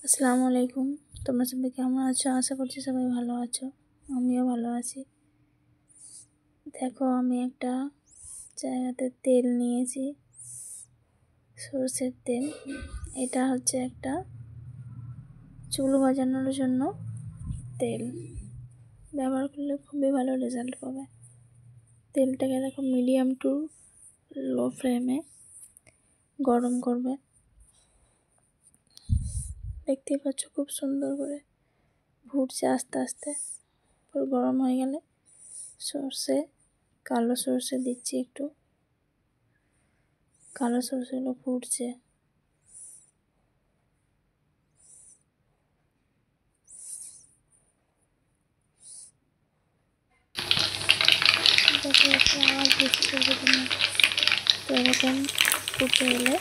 আসসালামু আলাইকুম। তোমরা সবাই কেমন আছো? আশা করছি সবাই ভালো আছো। আমিও ভালো আছি। দেখো, আমি একটা জায়গাতে তেল নিয়েছি, সরষের তেল। এটা হচ্ছে একটা চুল গজানোর জন্য তেল। ব্যবহার করলে খুবই ভালো রেজাল্ট পাবে। তেলটাকে দেখো মিডিয়াম টু লো ফ্লেমে গরম করবে। দেখতেই পাচ্ছ খুব সুন্দর করে ফুটছে আস্তে আস্তে। পুরো গরম হয়ে গেলে কালো সরষে দিচ্ছি একটু। কালো সরষেগুলো ফুটছে। দেখো একটু আওয়াজ বুঝতে পারবে তুমি। তো এরকম ফুটে এলে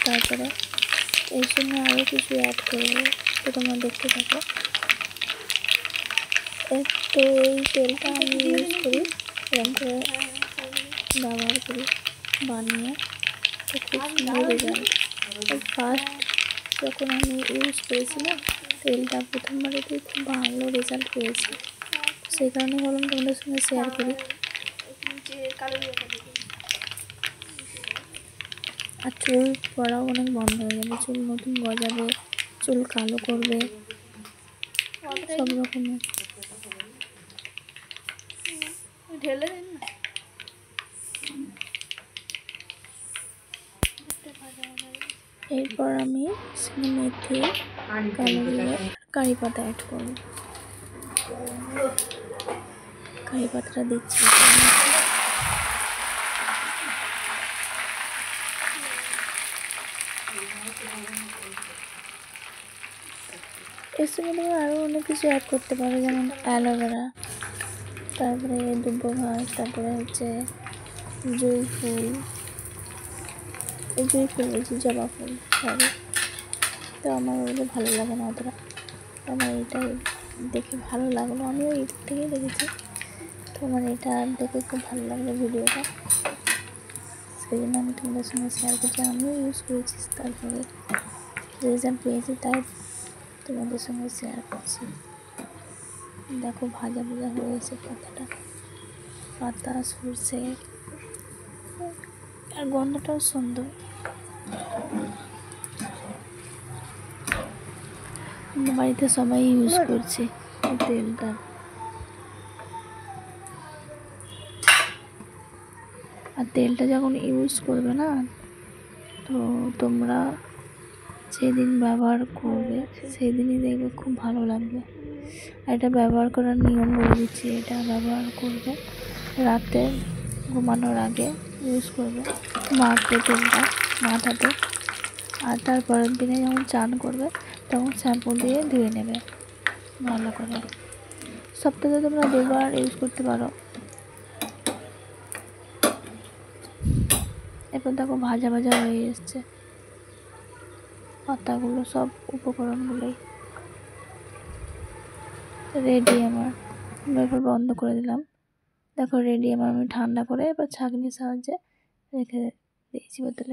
তারপরে এর সঙ্গে আরও কিছু অ্যাড করবো, তো তোমরা দেখতে থাকো। তো এই তেলটা আমি ইউজ করি, এরকম করে ব্যবহার করি বানিয়ে। তো খুব সুন্দর রেজাল্ট। ফার্স্ট যখন আমি ইউজ করেছি না তেলটা, প্রথমবারেতেই খুব ভালো রেজাল্ট পেয়েছি। সেই কারণে বললাম তোমাদের সঙ্গে শেয়ার করি। আর চুল পড়াও অনেক বন্ধ হয়ে যাবে, চুল নতুন গজাবে, চুল কালো করবে, সব রকমের। ঢেলে দিন না। এরপর আমি মেথি, কালো জিরে, কারি পাতা অ্যাড করব। কারি পাতাটা দিচ্ছি। এর সঙ্গে তোমরা আরও অনেক কিছু অ্যাড করতে পারো, যেমন অ্যালোভেরা, তারপরে দুব্বো ঘাস, তারপরে হচ্ছে জুঁই ফুল, বলছি জবা ফুল, সরি। তো আমার ওগুলো ভালো লাগে না অতটা, আমার এটাই দেখে ভালো লাগলো। আমিও ইউটিউব থেকেই দেখেছি, তো আমার এটা দেখে খুব ভালো লাগলো ভিডিওটা, সেই জন্য আমি তোমাদের সঙ্গে শেয়ার করছি। আমিও ইউজ করেছি, তারপরে রেজাল্ট পেয়েছি, তাই তোমাদের সঙ্গে শেয়ার করছি। দেখো ভাজা ভাজা হয়ে গেছে পাতা সরষে, আর গন্ধটাও সুন্দর। বাড়িতে সবাই ইউজ করছে এই তেলটা। আর তেলটা যখন ইউজ করবে না, তো তোমরা যেদিন ব্যবহার করবে সেই দিনই দেখবে খুব ভালো লাগবে। আর এটা ব্যবহার করার নিয়ম বলে দিচ্ছি। এটা ব্যবহার করবে রাতে ঘুমানোর আগে, ইউজ করবে মাখবে তেলটা মাথাতে। আর তারপরের দিনে যখন চান করবে তখন শ্যাম্পু দিয়ে ধুয়ে নেবে ভালো করে। সপ্তাহে তোমরা 2বার ইউজ করতে পারো। এরপর দেখো ভাজা ভাজা হয়ে এসছে পাতাগুলো, সব উপকরণগুলোই রেডি আমার। এরপর বন্ধ করে দিলাম। দেখো রেডি আমার। আমি ঠান্ডা করে এবার ছাঁকনির সাহায্যে রেখে দিয়েছি বোতলে।